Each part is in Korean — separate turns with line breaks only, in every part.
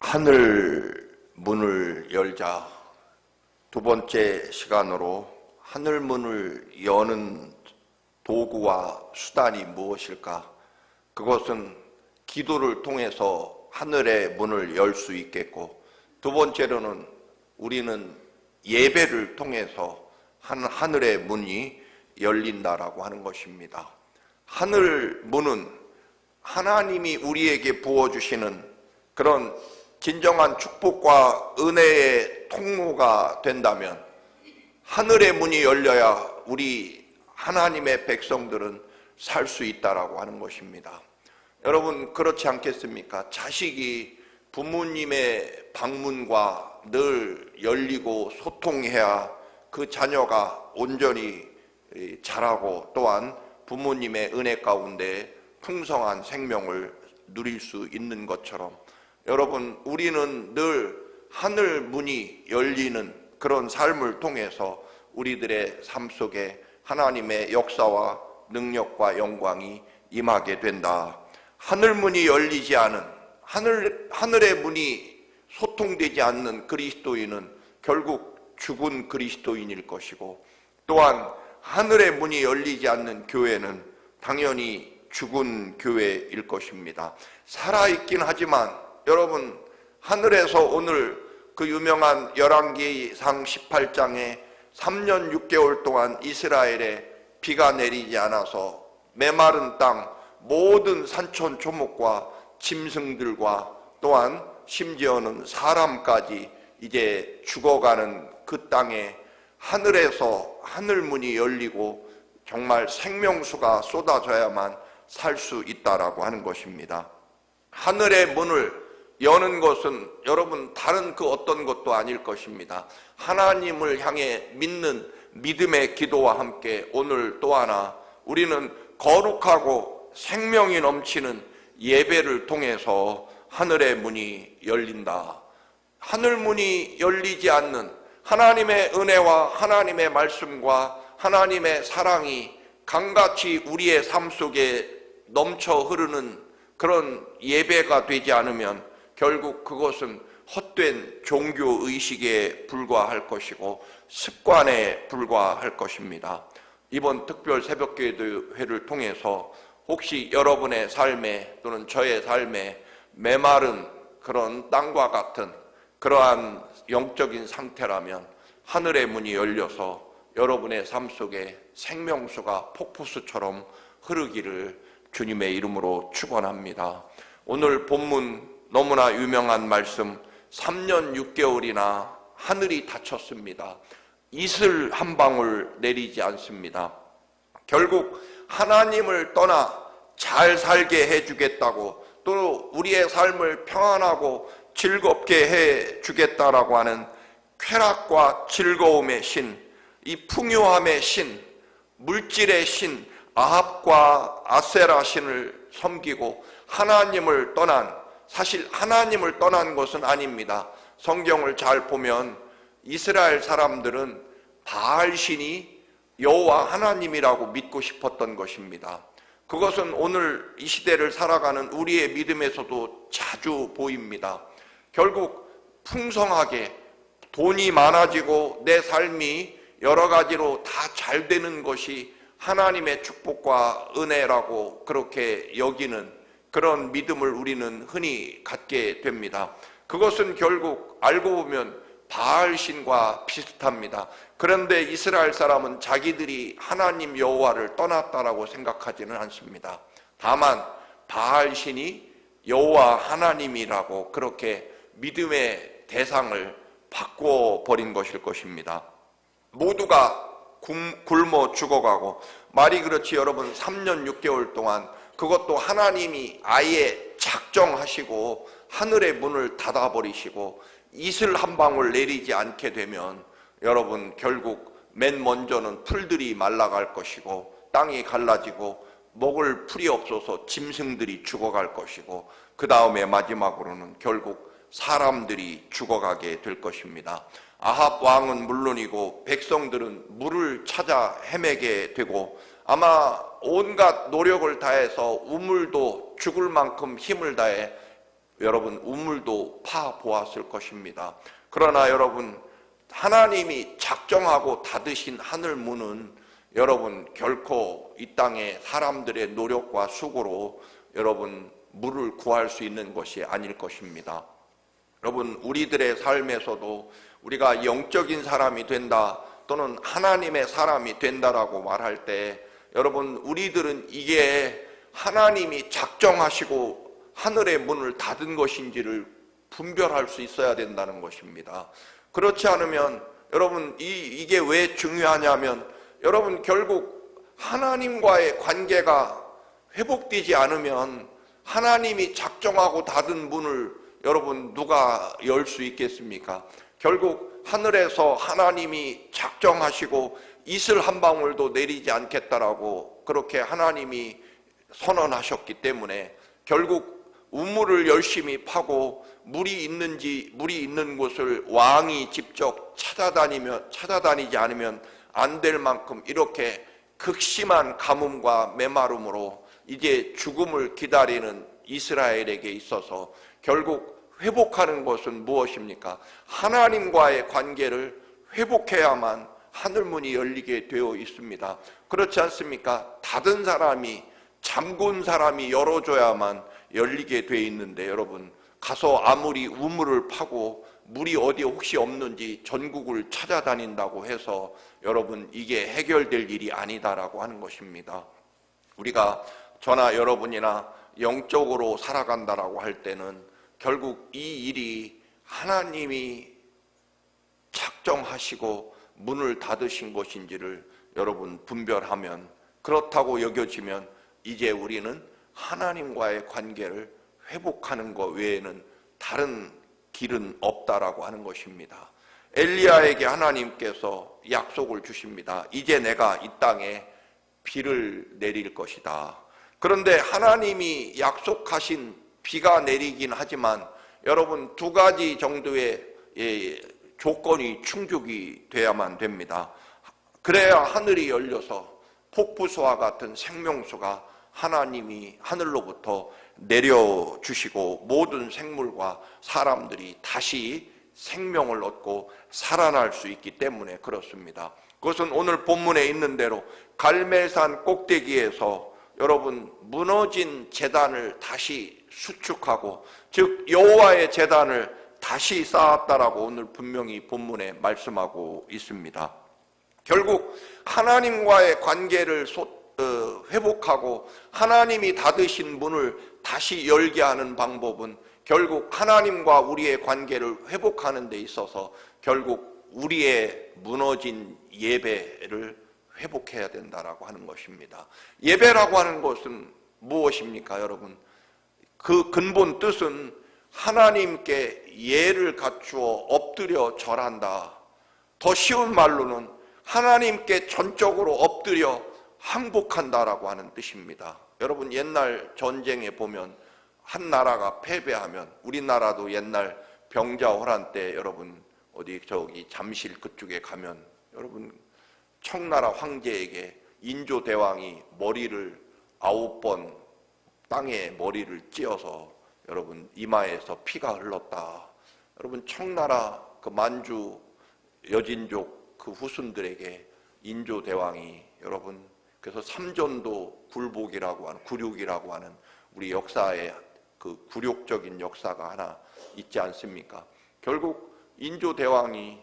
하늘 문을 열자. 두 번째 시간으로 하늘 문을 여는 도구와 수단이 무엇일까? 그것은 기도를 통해서 하늘의 문을 열 수 있겠고, 두 번째로는 우리는 예배를 통해서 하늘의 문이 열린다라고 하는 것입니다. 하늘 문은 하나님이 우리에게 부어주시는 그런 진정한 축복과 은혜의 통로가 된다면 하늘의 문이 열려야 우리 하나님의 백성들은 살 수 있다라고 하는 것입니다. 여러분, 그렇지 않겠습니까? 자식이 부모님의 방문과 늘 열리고 소통해야 그 자녀가 온전히 자라고 또한 부모님의 은혜 가운데 풍성한 생명을 누릴 수 있는 것처럼, 여러분, 우리는 늘 하늘 문이 열리는 그런 삶을 통해서 우리들의 삶 속에 하나님의 역사와 능력과 영광이 임하게 된다. 하늘 문이 열리지 않은, 하늘의 문이 소통되지 않는 그리스도인은 결국 죽은 그리스도인일 것이고, 또한 하늘의 문이 열리지 않는 교회는 당연히 죽은 교회일 것입니다. 살아있긴 하지만 여러분, 하늘에서 오늘 그 유명한 열왕기상 18장에 3년 6개월 동안 이스라엘에 비가 내리지 않아서 메마른 땅 모든 산천 초목과 짐승들과 또한 심지어는 사람까지 이제 죽어가는 그 땅에 하늘에서 하늘문이 열리고 정말 생명수가 쏟아져야만 살 수 있다라고 하는 것입니다. 하늘의 문을 여는 것은 여러분 다른 그 어떤 것도 아닐 것입니다. 하나님을 향해 믿는 믿음의 기도와 함께 오늘 또 하나 우리는 거룩하고 생명이 넘치는 예배를 통해서 하늘의 문이 열린다. 하늘 문이 열리지 않는 하나님의 은혜와 하나님의 말씀과 하나님의 사랑이 강같이 우리의 삶 속에 넘쳐 흐르는 그런 예배가 되지 않으면 결국 그것은 헛된 종교의식에 불과할 것이고 습관에 불과할 것입니다. 이번 특별 새벽기도회를 통해서 혹시 여러분의 삶에 또는 저의 삶에 메마른 그런 땅과 같은 그러한 영적인 상태라면 하늘의 문이 열려서 여러분의 삶 속에 생명수가 폭포수처럼 흐르기를 주님의 이름으로 축원합니다. 오늘 본문 너무나 유명한 말씀, 3년 6개월이나 하늘이 닫혔습니다. 이슬 한 방울 내리지 않습니다. 결국 하나님을 떠나 잘 살게 해주겠다고, 또 우리의 삶을 평안하고 즐겁게 해주겠다라고 하는 쾌락과 즐거움의 신, 이 풍요함의 신, 물질의 신 아합과 아세라 신을 섬기고 하나님을 떠난, 사실 하나님을 떠난 것은 아닙니다. 성경을 잘 보면 이스라엘 사람들은 바알 신이 여호와 하나님이라고 믿고 싶었던 것입니다. 그것은 오늘 이 시대를 살아가는 우리의 믿음에서도 자주 보입니다. 결국 풍성하게 돈이 많아지고 내 삶이 여러 가지로 다 잘 되는 것이 하나님의 축복과 은혜라고 그렇게 여기는 그런 믿음을 우리는 흔히 갖게 됩니다. 그것은 결국 알고 보면 바알신과 비슷합니다. 그런데 이스라엘 사람은 자기들이 하나님 여호와를 떠났다라고 생각하지는 않습니다. 다만 바알신이 여호와 하나님이라고 그렇게 믿음의 대상을 바꿔버린 것일 것입니다. 모두가 굶어 죽어가고, 말이 그렇지 여러분, 3년 6개월 동안 그것도 하나님이 아예 작정하시고 하늘의 문을 닫아버리시고 이슬 한 방울 내리지 않게 되면 여러분 결국 맨 먼저는 풀들이 말라갈 것이고 땅이 갈라지고 먹을 풀이 없어서 짐승들이 죽어갈 것이고 그 다음에 마지막으로는 결국 사람들이 죽어가게 될 것입니다. 아합 왕은 물론이고 백성들은 물을 찾아 헤매게 되고 아마 온갖 노력을 다해서 우물도 죽을 만큼 힘을 다해 여러분 우물도 파 보았을 것입니다. 그러나 여러분 하나님이 작정하고 닫으신 하늘 문은 여러분 결코 이 땅에 사람들의 노력과 수고로 여러분 물을 구할 수 있는 것이 아닐 것입니다. 여러분 우리들의 삶에서도 우리가 영적인 사람이 된다 또는 하나님의 사람이 된다라고 말할 때 여러분 우리들은 이게 하나님이 작정하시고 하늘의 문을 닫은 것인지를 분별할 수 있어야 된다는 것입니다. 그렇지 않으면 여러분 이게 왜 중요하냐면 여러분 결국 하나님과의 관계가 회복되지 않으면 하나님이 작정하고 닫은 문을 여러분 누가 열 수 있겠습니까? 결국 하늘에서 하나님이 작정하시고 이슬 한 방울도 내리지 않겠다라고 그렇게 하나님이 선언하셨기 때문에 결국 우물을 열심히 파고 물이 있는 곳을 왕이 직접 찾아다니지 않으면 안 될 만큼 이렇게 극심한 가뭄과 메마름으로 이제 죽음을 기다리는 이스라엘에게 있어서 결국 회복하는 것은 무엇입니까? 하나님과의 관계를 회복해야만 하늘문이 열리게 되어 있습니다. 그렇지 않습니까? 닫은 사람이 잠근 사람이 열어줘야만 열리게 되어 있는데 여러분 가서 아무리 우물을 파고 물이 어디 혹시 없는지 전국을 찾아다닌다고 해서 여러분 이게 해결될 일이 아니다라고 하는 것입니다. 우리가 저나 여러분이나 영적으로 살아간다라고 할 때는 결국 이 일이 하나님이 작정하시고 문을 닫으신 것인지를 여러분 분별하면 그렇다고 여겨지면 이제 우리는 하나님과의 관계를 회복하는 것 외에는 다른 길은 없다라고 하는 것입니다. 엘리야에게 하나님께서 약속을 주십니다. 이제 내가 이 땅에 비를 내릴 것이다. 그런데 하나님이 약속하신 비가 내리긴 하지만 여러분 두 가지 정도의 조건이 충족이 돼야만 됩니다. 그래야 하늘이 열려서 폭부수와 같은 생명수가 하나님이 하늘로부터 내려주시고 모든 생물과 사람들이 다시 생명을 얻고 살아날 수 있기 때문에 그렇습니다. 그것은 오늘 본문에 있는 대로 갈멜산 꼭대기에서 여러분 무너진 제단을 다시 수축하고 즉 여호와의 제단을 다시 쌓았다라고 오늘 분명히 본문에 말씀하고 있습니다. 결국 하나님과의 관계를 회복하고 하나님이 닫으신 문을 다시 열게 하는 방법은 결국 하나님과 우리의 관계를 회복하는 데 있어서 결국 우리의 무너진 예배를 회복해야 된다라고 하는 것입니다. 예배라고 하는 것은 무엇입니까, 여러분? 그 근본 뜻은 하나님께 예를 갖추어 엎드려 절한다. 더 쉬운 말로는 하나님께 전적으로 엎드려 항복한다라고 하는 뜻입니다. 여러분 옛날 전쟁에 보면 한 나라가 패배하면 우리나라도 옛날 병자호란 때 여러분 어디 저기 잠실 그쪽에 가면 여러분 청나라 황제에게 인조대왕이 머리를 9번 땅에 머리를 찧어서 여러분 이마에서 피가 흘렀다. 여러분 청나라 그 만주 여진족 그 후손들에게 인조대왕이 여러분 그래서 삼전도 굴복이라고 하는 굴욕이라고 하는 우리 역사의 그 굴욕적인 역사가 하나 있지 않습니까? 결국 인조대왕이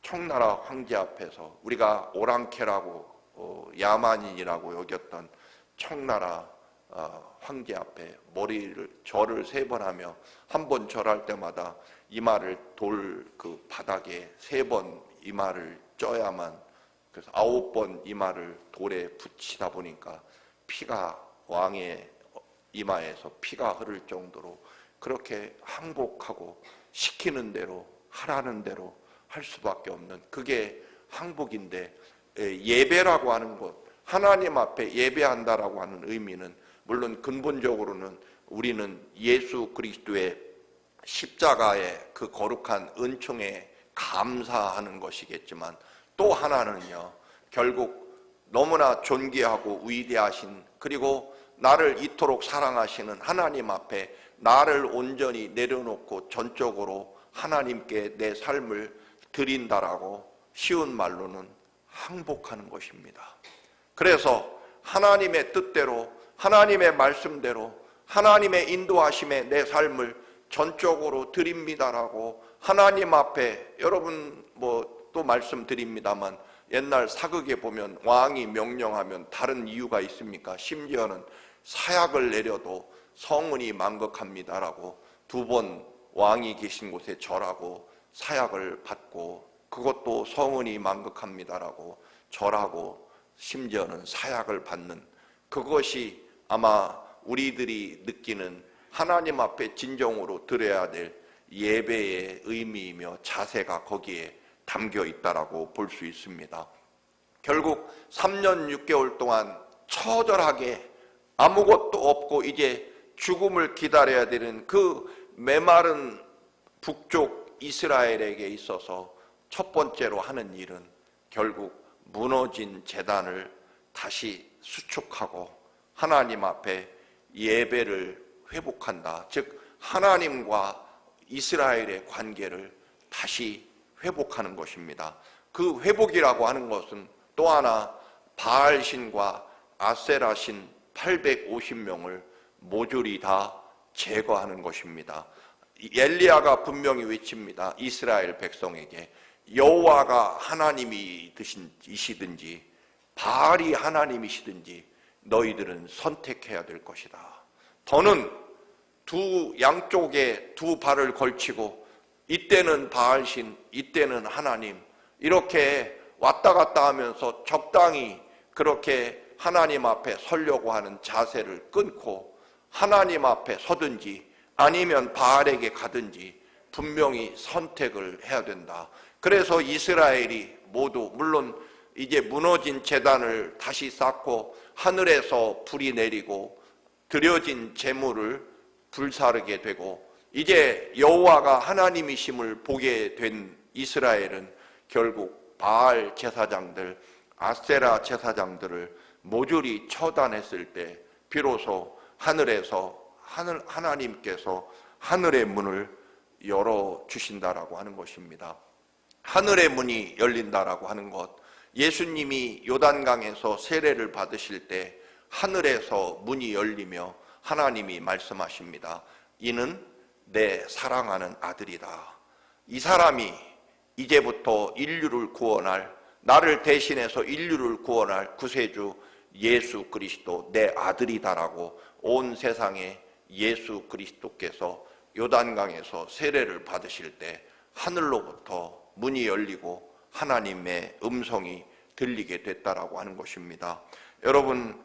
청나라 황제 앞에서 우리가 오랑캐라고 야만인이라고 여겼던 청나라 황제 앞에 절을 3번 하며 한 번 절할 때마다 이마를 돌 그 바닥에 3번 이마를 쪄야만 그래서 9번 이마를 돌에 붙이다 보니까 피가 왕의 이마에서 피가 흐를 정도로 그렇게 항복하고 시키는 대로 하라는 대로 할 수밖에 없는 그게 항복인데 예배라고 하는 것 하나님 앞에 예배한다라고 하는 의미는 물론 근본적으로는 우리는 예수 그리스도의 십자가의 그 거룩한 은총에 감사하는 것이겠지만 또 하나는요 결국 너무나 존귀하고 위대하신 그리고 나를 이토록 사랑하시는 하나님 앞에 나를 온전히 내려놓고 전적으로 하나님께 내 삶을 드린다라고 쉬운 말로는 항복하는 것입니다. 그래서 하나님의 뜻대로, 하나님의 말씀대로, 하나님의 인도하심에 내 삶을 전적으로 드립니다라고 하나님 앞에, 여러분 또 말씀드립니다만 옛날 사극에 보면 왕이 명령하면 다른 이유가 있습니까? 심지어는 사약을 내려도 성은이 망극합니다라고 2번 왕이 계신 곳에 절하고 사약을 받고, 그것도 성은이 망극합니다라고 절하고 심지어는 사약을 받는, 그것이 아마 우리들이 느끼는 하나님 앞에 진정으로 드려야 될 예배의 의미이며 자세가 거기에 담겨 있다라고 볼 수 있습니다. 결국 3년 6개월 동안 처절하게 아무것도 없고 이제 죽음을 기다려야 되는 그 메마른 북쪽 이스라엘에게 있어서 첫 번째로 하는 일은 결국 무너진 제단을 다시 수축하고 하나님 앞에 예배를 회복한다. 즉 하나님과 이스라엘의 관계를 다시 회복하는 것입니다. 그 회복이라고 하는 것은 또 하나 바알신과 아세라신 850명을 모조리 다 제거하는 것입니다. 엘리야가 분명히 외칩니다. 이스라엘 백성에게 여호와가 하나님이시든지 바알이 하나님이시든지 너희들은 선택해야 될 것이다. 더는 양쪽에 두 발을 걸치고 이때는 바알신, 이때는 하나님, 이렇게 왔다 갔다 하면서 적당히 그렇게 하나님 앞에 서려고 하는 자세를 끊고 하나님 앞에 서든지 아니면 바알에게 가든지 분명히 선택을 해야 된다. 그래서 이스라엘이 모두, 물론 이제 무너진 제단을 다시 쌓고 하늘에서 불이 내리고 드려진 제물을 불사르게 되고 이제 여호와가 하나님이심을 보게 된 이스라엘은 결국 바알 제사장들, 아세라 제사장들을 모조리 처단했을 때 비로소 하나님께서 하늘의 문을 열어주신다라고 하는 것입니다. 하늘의 문이 열린다라고 하는 것, 예수님이 요단강에서 세례를 받으실 때 하늘에서 문이 열리며 하나님이 말씀하십니다. 이는 내 사랑하는 아들이다. 이 사람이 이제부터 인류를 구원할, 나를 대신해서 인류를 구원할 구세주 예수 그리스도 내 아들이다라고 온 세상에 예수 그리스도께서 요단강에서 세례를 받으실 때 하늘로부터 문이 열리고 하나님의 음성이 들리게 됐다라고 하는 것입니다. 여러분,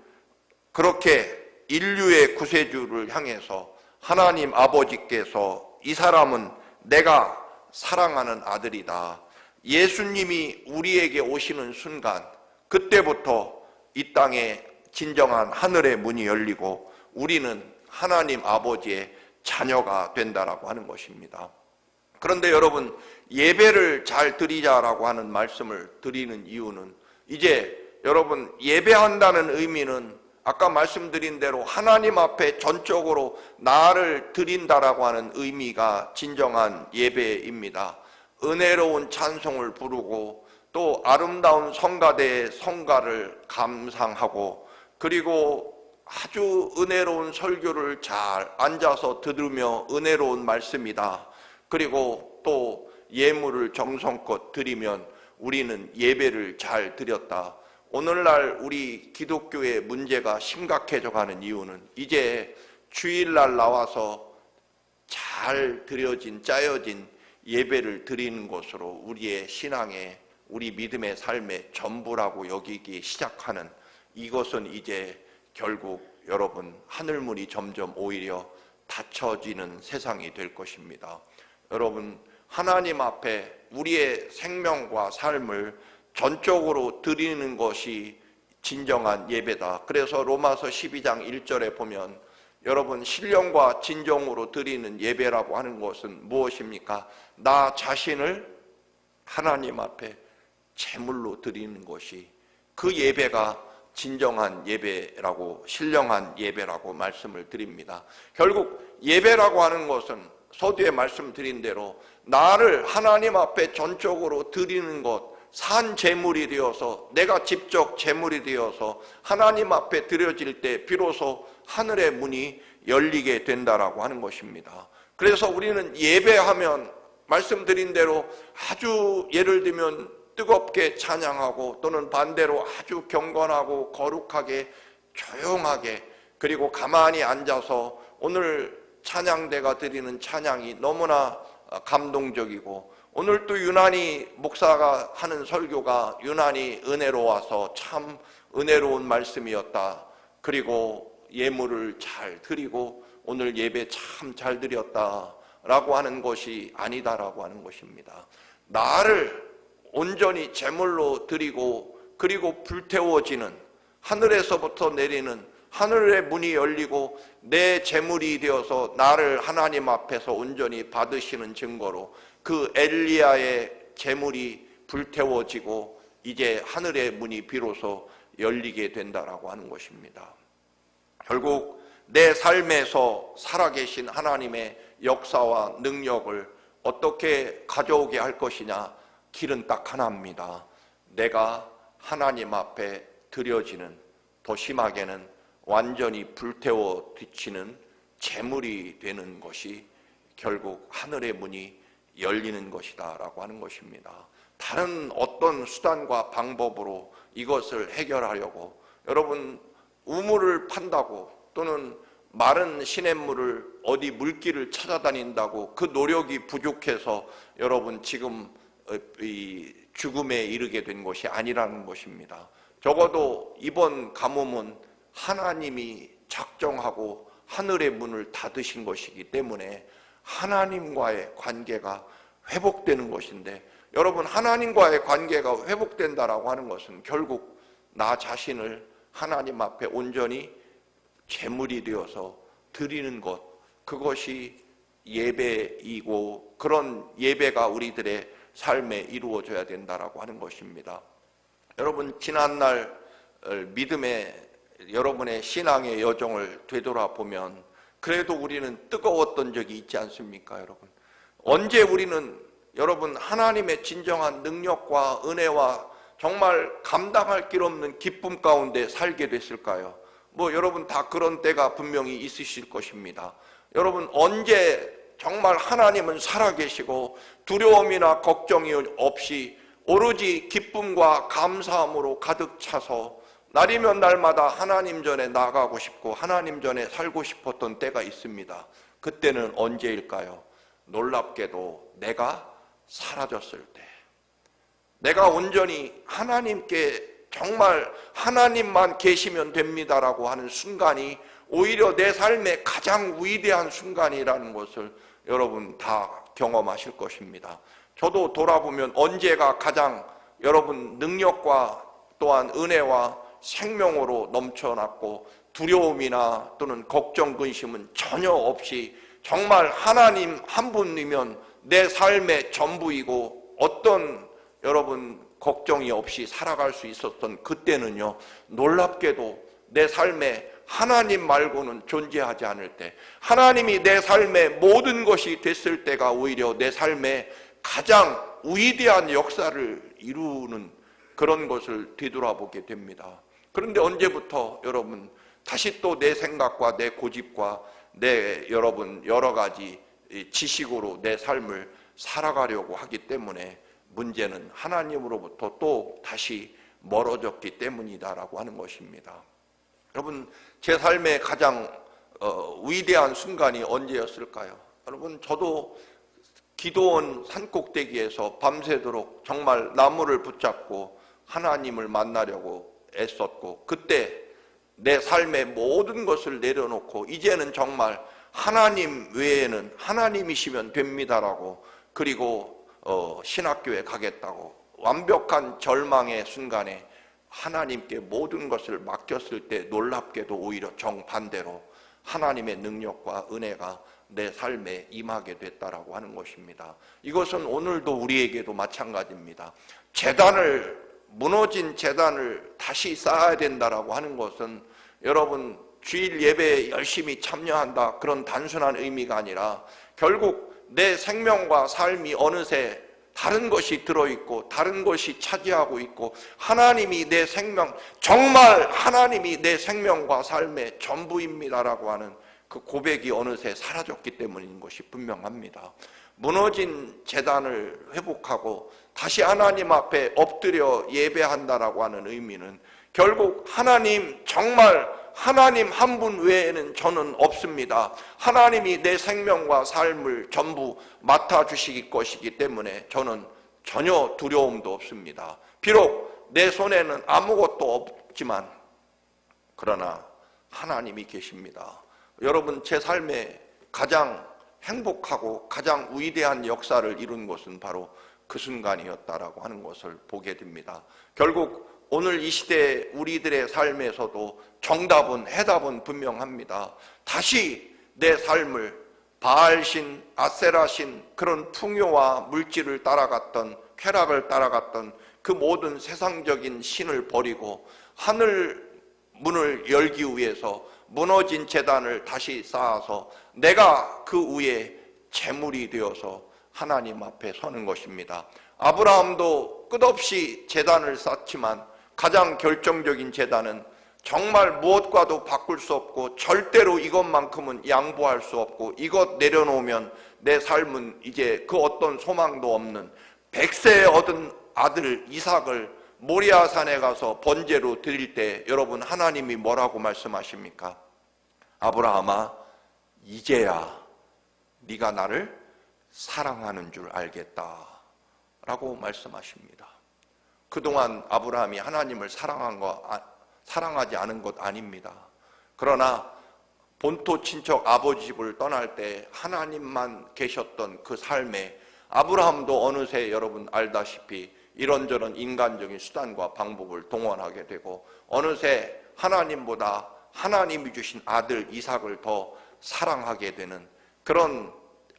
그렇게 인류의 구세주를 향해서 하나님 아버지께서 이 사람은 내가 사랑하는 아들이다. 예수님이 우리에게 오시는 순간 그때부터 이 땅에 진정한 하늘의 문이 열리고 우리는 하나님 아버지의 자녀가 된다라고 하는 것입니다. 그런데 여러분, 예배를 잘 드리자라고 하는 말씀을 드리는 이유는 이제 여러분 예배한다는 의미는 아까 말씀드린 대로 하나님 앞에 전적으로 나를 드린다라고 하는 의미가 진정한 예배입니다. 은혜로운 찬송을 부르고 또 아름다운 성가대의 성가를 감상하고 그리고 아주 은혜로운 설교를 잘 앉아서 들으며 은혜로운 말씀이다. 그리고 또 예물을 정성껏 드리면 우리는 예배를 잘 드렸다. 오늘날 우리 기독교의 문제가 심각해져 가는 이유는 이제 주일날 나와서 잘 드려진 짜여진 예배를 드리는 것으로 우리의 신앙의, 우리 믿음의 삶의 전부라고 여기기 시작하는, 이것은 이제 결국 여러분 하늘문이 점점 오히려 닫혀지는 세상이 될 것입니다. 여러분, 하나님 앞에 우리의 생명과 삶을 전적으로 드리는 것이 진정한 예배다. 그래서 로마서 12장 1절에 보면 여러분 신령과 진정으로 드리는 예배라고 하는 것은 무엇입니까? 나 자신을 하나님 앞에 제물로 드리는 것이, 그 예배가 진정한 예배라고, 신령한 예배라고 말씀을 드립니다. 결국 예배라고 하는 것은 서두에 말씀드린 대로 나를 하나님 앞에 전적으로 드리는 것, 산 제물이 되어서, 내가 직접 제물이 되어서 하나님 앞에 드려질 때 비로소 하늘의 문이 열리게 된다라고 하는 것입니다. 그래서 우리는 예배하면 말씀드린 대로 아주, 예를 들면 뜨겁게 찬양하고, 또는 반대로 아주 경건하고 거룩하게 조용하게, 그리고 가만히 앉아서 오늘 찬양대가 드리는 찬양이 너무나 감동적이고, 오늘 또 유난히 목사가 하는 설교가 유난히 은혜로워서 참 은혜로운 말씀이었다, 그리고 예물을 잘 드리고 오늘 예배 참 잘 드렸다 라고 하는 것이 아니다라고 하는 것입니다. 나를 온전히 제물로 드리고, 그리고 불태워지는, 하늘에서부터 내리는 하늘의 문이 열리고 내 제물이 되어서 나를 하나님 앞에서 온전히 받으시는 증거로 그 엘리야의 제물이 불태워지고 이제 하늘의 문이 비로소 열리게 된다라고 하는 것입니다. 결국 내 삶에서 살아계신 하나님의 역사와 능력을 어떻게 가져오게 할 것이냐? 길은 딱 하나입니다. 내가 하나님 앞에 드려지는, 더 심하게는 완전히 불태워 뒤치는 제물이 되는 것이 결국 하늘의 문이 열리는 것이다 라고 하는 것입니다. 다른 어떤 수단과 방법으로 이것을 해결하려고, 여러분 우물을 판다고, 또는 마른 시냇물을 어디 물길을 찾아다닌다고 그 노력이 부족해서 여러분 지금 이 죽음에 이르게 된 것이 아니라는 것입니다. 적어도 이번 가뭄은 하나님이 작정하고 하늘의 문을 닫으신 것이기 때문에 하나님과의 관계가 회복되는 것인데, 여러분 하나님과의 관계가 회복된다라고 하는 것은 결국 나 자신을 하나님 앞에 온전히 제물이 되어서 드리는 것, 그것이 예배이고, 그런 예배가 우리들의 삶에 이루어져야 된다라고 하는 것입니다. 여러분 지난날 믿음의, 여러분의 신앙의 여정을 되돌아보면 그래도 우리는 뜨거웠던 적이 있지 않습니까? 여러분 언제 우리는 여러분 하나님의 진정한 능력과 은혜와 정말 감당할 길 없는 기쁨 가운데 살게 됐을까요? 여러분 다 그런 때가 분명히 있으실 것입니다. 여러분 언제 정말 하나님은 살아계시고 두려움이나 걱정이 없이 오로지 기쁨과 감사함으로 가득 차서 날이면 날마다 하나님 전에 나가고 싶고 하나님 전에 살고 싶었던 때가 있습니다. 그때는 언제일까요? 놀랍게도 내가 사라졌을 때, 내가 온전히 하나님께 정말 하나님만 계시면 됩니다라고 하는 순간이 오히려 내 삶의 가장 위대한 순간이라는 것을 여러분 다 경험하실 것입니다. 저도 돌아보면 언제가 가장 여러분 능력과 또한 은혜와 생명으로 넘쳐났고 두려움이나 또는 걱정, 근심은 전혀 없이 정말 하나님 한 분이면 내 삶의 전부이고 어떤 여러분 걱정이 없이 살아갈 수 있었던 그때는요, 놀랍게도 내 삶에 하나님 말고는 존재하지 않을 때, 하나님이 내 삶의 모든 것이 됐을 때가 오히려 내 삶의 가장 위대한 역사를 이루는 그런 것을 뒤돌아보게 됩니다. 그런데 언제부터 여러분 다시 또 내 생각과 내 고집과 내 여러분 여러 가지 지식으로 내 삶을 살아가려고 하기 때문에 문제는 하나님으로부터 또 다시 멀어졌기 때문이다라고 하는 것입니다. 여러분 제 삶의 가장 위대한 순간이 언제였을까요? 여러분 저도 기도원 산꼭대기에서 밤새도록 정말 나무를 붙잡고 하나님을 만나려고 애썼고, 그때 내 삶의 모든 것을 내려놓고 이제는 정말 하나님 외에는 하나님이시면 됩니다라고, 그리고 신학교에 가겠다고 완벽한 절망의 순간에 하나님께 모든 것을 맡겼을 때 놀랍게도 오히려 정반대로 하나님의 능력과 은혜가 내 삶에 임하게 됐다라고 하는 것입니다. 이것은 오늘도 우리에게도 마찬가지입니다. 제단을 무너진 제단을 다시 쌓아야 된다라고 하는 것은 여러분 주일 예배에 열심히 참여한다 그런 단순한 의미가 아니라 결국 내 생명과 삶이 어느새 다른 것이 들어있고 다른 것이 차지하고 있고 하나님이 내 생명, 정말 하나님이 내 생명과 삶의 전부입니다라고 하는 그 고백이 어느새 사라졌기 때문인 것이 분명합니다. 무너진 제단을 회복하고 다시 하나님 앞에 엎드려 예배한다라고 하는 의미는 결국 하나님, 정말 하나님 한 분 외에는 저는 없습니다. 하나님이 내 생명과 삶을 전부 맡아주실 것이기 때문에 저는 전혀 두려움도 없습니다. 비록 내 손에는 아무것도 없지만 그러나 하나님이 계십니다. 여러분, 제 삶에 가장 행복하고 가장 위대한 역사를 이룬 것은 바로 그 순간이었다라고 하는 것을 보게 됩니다. 결국 오늘 이 시대 우리들의 삶에서도 정답은, 해답은 분명합니다. 다시 내 삶을 바알신, 아세라신 그런 풍요와 물질을 따라갔던, 쾌락을 따라갔던 그 모든 세상적인 신을 버리고 하늘 문을 열기 위해서 무너진 제단을 다시 쌓아서 내가 그 위에 제물이 되어서 하나님 앞에 서는 것입니다. 아브라함도 끝없이 제단을 쌓지만 가장 결정적인 제단은 정말 무엇과도 바꿀 수 없고 절대로 이것만큼은 양보할 수 없고 이것 내려놓으면 내 삶은 이제 그 어떤 소망도 없는 100세에 얻은 아들 이삭을 모리아산에 가서 번제로 드릴 때 여러분 하나님이 뭐라고 말씀하십니까? 아브라함아, 이제야 네가 나를 사랑하는 줄 알겠다 라고 말씀하십니다. 그동안 아브라함이 하나님을 사랑하지 않은 것 아닙니다. 그러나 본토 친척 아버지 집을 떠날 때 하나님만 계셨던 그 삶에 아브라함도 어느새 여러분 알다시피 이런저런 인간적인 수단과 방법을 동원하게 되고 어느새 하나님보다 하나님이 주신 아들 이삭을 더 사랑하게 되는 그런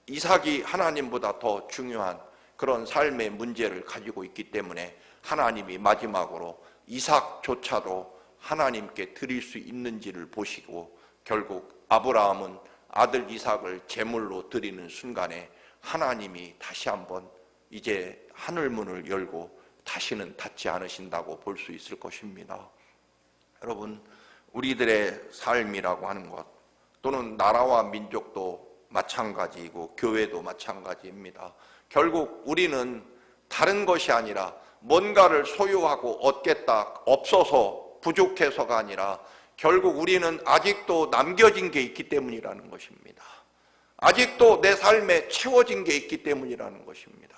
이삭이 하나님보다 더 중요한 그런 삶의 문제를 가지고 있기 때문에 하나님이 마지막으로 이삭조차도 하나님께 드릴 수 있는지를 보시고 결국 아브라함은 아들 이삭을 제물로 드리는 순간에 하나님이 다시 한번 이제 하늘문을 열고 다시는 닫지 않으신다고 볼 수 있을 것입니다. 여러분, 우리들의 삶이라고 하는 것 또는 나라와 민족도 마찬가지이고 교회도 마찬가지입니다. 결국 우리는 다른 것이 아니라 뭔가를 소유하고 얻겠다, 없어서 부족해서가 아니라 결국 우리는 아직도 남겨진 게 있기 때문이라는 것입니다. 아직도 내 삶에 채워진 게 있기 때문이라는 것입니다.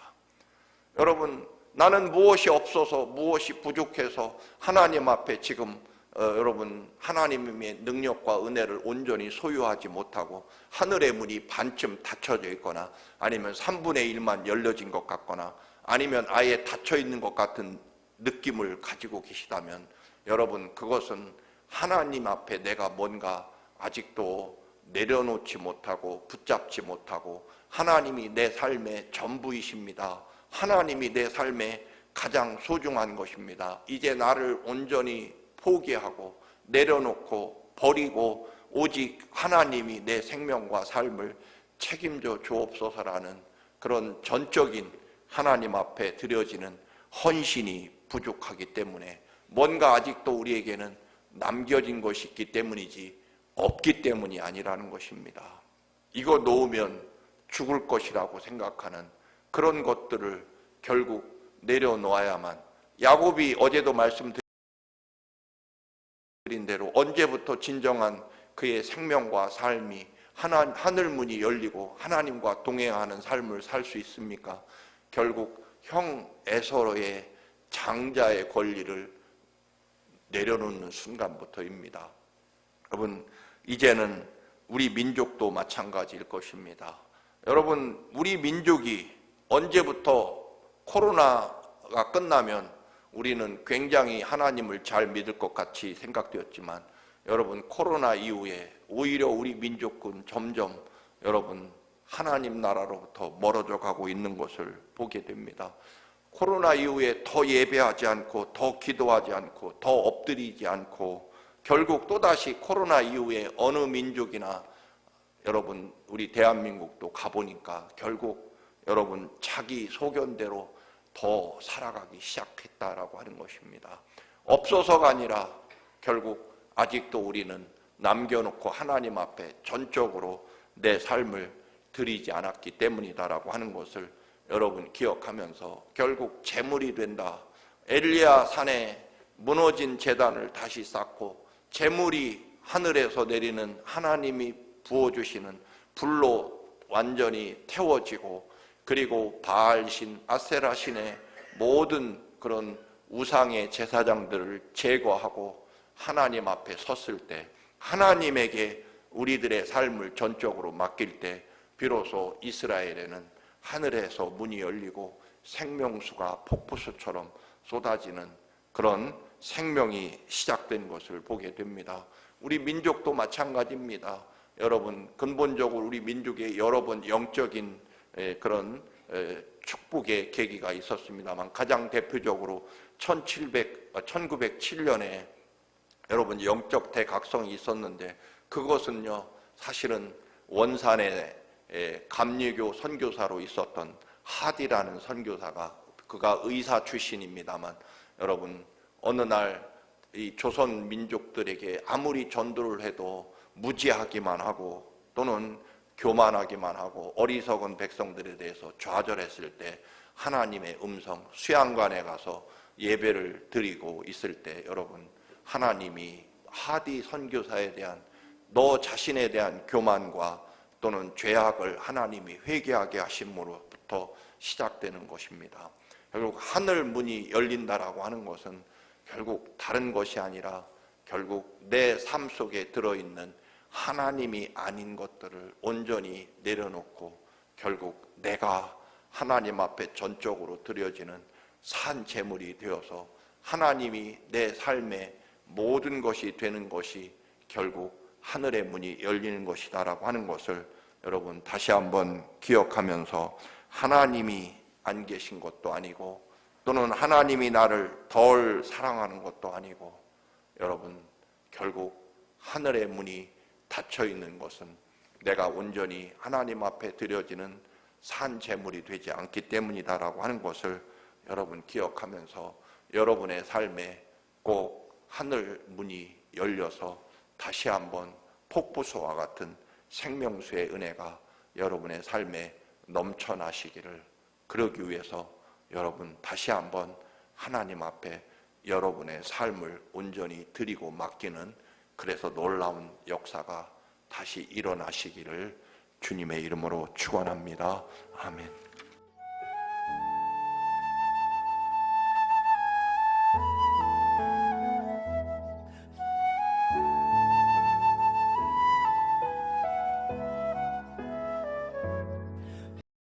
여러분, 나는 무엇이 없어서 무엇이 부족해서 하나님 앞에 지금 여러분 하나님의 능력과 은혜를 온전히 소유하지 못하고 하늘의 문이 반쯤 닫혀져 있거나 아니면 3분의 1만 열려진 것 같거나 아니면 아예 닫혀 있는 것 같은 느낌을 가지고 계시다면 여러분, 그것은 하나님 앞에 내가 뭔가 아직도 내려놓지 못하고 붙잡지 못하고 하나님이 내 삶의 전부이십니다. 하나님이 내 삶의 가장 소중한 것입니다. 이제 나를 온전히 포기하고 내려놓고 버리고 오직 하나님이 내 생명과 삶을 책임져 주옵소서라는 그런 전적인 하나님 앞에 드려지는 헌신이 부족하기 때문에 뭔가 아직도 우리에게는 남겨진 것이 있기 때문이지 없기 때문이 아니라는 것입니다. 이거 놓으면 죽을 것이라고 생각하는 그런 것들을 결국 내려놓아야만, 야곱이 어제도 말씀드린 대로 언제부터 진정한 그의 생명과 삶이 하늘문이 열리고 하나님과 동행하는 삶을 살 수 있습니까? 결국 형 에서의 장자의 권리를 내려놓는 순간부터입니다. 여러분, 이제는 우리 민족도 마찬가지일 것입니다. 여러분, 우리 민족이 언제부터 코로나가 끝나면 우리는 굉장히 하나님을 잘 믿을 것 같이 생각되었지만 여러분, 코로나 이후에 오히려 우리 민족은 점점 여러분 하나님 나라로부터 멀어져 가고 있는 것을 보게 됩니다. 코로나 이후에 더 예배하지 않고 더 기도하지 않고 더 엎드리지 않고 결국 또다시 코로나 이후에 어느 민족이나 여러분 우리 대한민국도 가보니까 결국 여러분 자기 소견대로 더 살아가기 시작했다라고 하는 것입니다. 없어서가 아니라 결국 아직도 우리는 남겨놓고 하나님 앞에 전적으로 내 삶을 드리지 않았기 때문이다라고 하는 것을 여러분 기억하면서 결국 재물이 된다. 엘리야 산에 무너진 제단을 다시 쌓고 재물이 하늘에서 내리는 하나님이 부어주시는 불로 완전히 태워지고 그리고 바알신, 아세라신의 모든 그런 우상의 제사장들을 제거하고 하나님 앞에 섰을 때 하나님에게 우리들의 삶을 전적으로 맡길 때 비로소 이스라엘에는 하늘에서 문이 열리고 생명수가 폭포수처럼 쏟아지는 그런 생명이 시작된 것을 보게 됩니다. 우리 민족도 마찬가지입니다. 여러분 근본적으로 우리 민족의 여러 번 영적인 그런 축복의 계기가 있었습니다만 가장 대표적으로 1907년에 여러분 영적 대각성이 있었는데 그것은요 사실은 원산에 감리교 선교사로 있었던 하디라는 선교사가 그가 의사 출신입니다만 여러분 어느 날 이 조선 민족들에게 아무리 전도를 해도 무지하기만 하고 또는 교만하기만 하고 어리석은 백성들에 대해서 좌절했을 때 하나님의 음성 수양관에 가서 예배를 드리고 있을 때 여러분 하나님이 하디 선교사에 대한 너 자신에 대한 교만과 또는 죄악을 하나님이 회개하게 하심으로부터 시작되는 것입니다. 결국 하늘 문이 열린다라고 하는 것은 결국 다른 것이 아니라 결국 내 삶 속에 들어있는 하나님이 아닌 것들을 온전히 내려놓고 결국 내가 하나님 앞에 전적으로 드려지는 산 제물이 되어서 하나님이 내 삶의 모든 것이 되는 것이 결국 하늘의 문이 열리는 것이다라고 하는 것을 여러분 다시 한번 기억하면서 하나님이 안 계신 것도 아니고 또는 하나님이 나를 덜 사랑하는 것도 아니고 여러분 결국 하늘의 문이 닫혀 있는 것은 내가 온전히 하나님 앞에 드려지는 산 제물이 되지 않기 때문이다라고 하는 것을 여러분 기억하면서 여러분의 삶에 꼭 하늘 문이 열려서 다시 한번 폭포수와 같은 생명수의 은혜가 여러분의 삶에 넘쳐나시기를 그러기 위해서 여러분 다시 한번 하나님 앞에 여러분의 삶을 온전히 드리고 맡기는 그래서 놀라운 역사가 다시 일어나시기를 주님의 이름으로 축원합니다. 아멘.